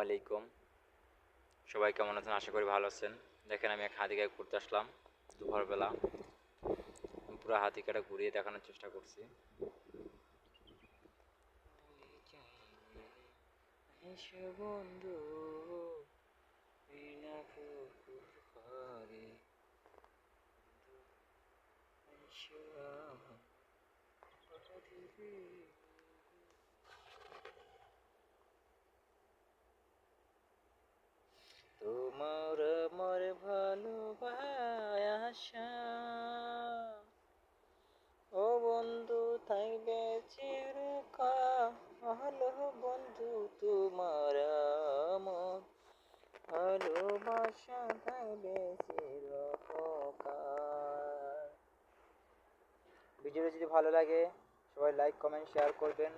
আলাইকুম। সবাই কেমন আছেন? আশা করি ভালো আছেন। দেখেন আমি এক হাতিকে ঘুরতে আসলাম দুপুরবেলা। পুরো হাতিকাটা ঘুরিয়ে দেখানোর চেষ্টা করছি। বন্ধু তোমার আমার ভালোবাসা ও বন্ধু থাকবে চিরকাল বন্ধু তোমার আমার ভালোবাসা থাকবে চিরকাল। ভিডিওটা যদি ভালো লাগে সবাই লাইক কমেন্ট শেয়ার করবেন।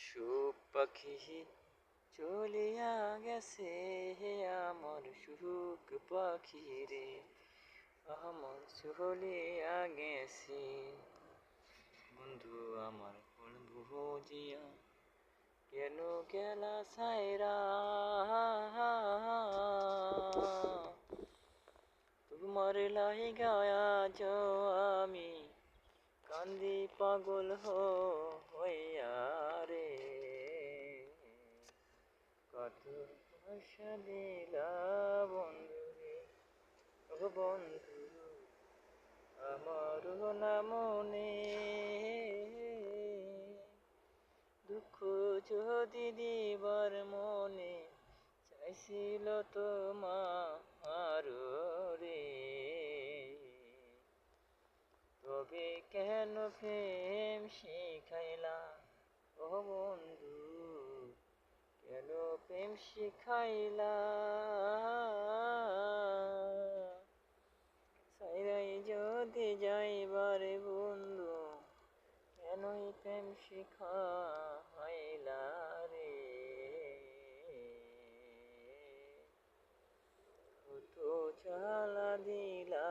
সুখ পাখি চলিয়া গেছে আমার সুখ পাখি রে, আমার চলিয়া গেছে বন্ধু আমার কোন বুঝিয়া কেন গেলা সাইরা, তোমার লাইগা আজ আমি কান্দি পাগল হইয়া রে, কত ভাষা দিলা বন্ধু রে, ও বন্ধু আমার না মনে দুঃখ যদি দিবার মনে চাইছিল তোমার রে, তবে কেন প্রেম শিখাইলা ও বন্ধু, কেন প্রেম শিখাইলা, সাইরাই যদি যাইবার বন্ধু কেনই প্রেম শিখাইলা রে, কত জ্বালা দিলা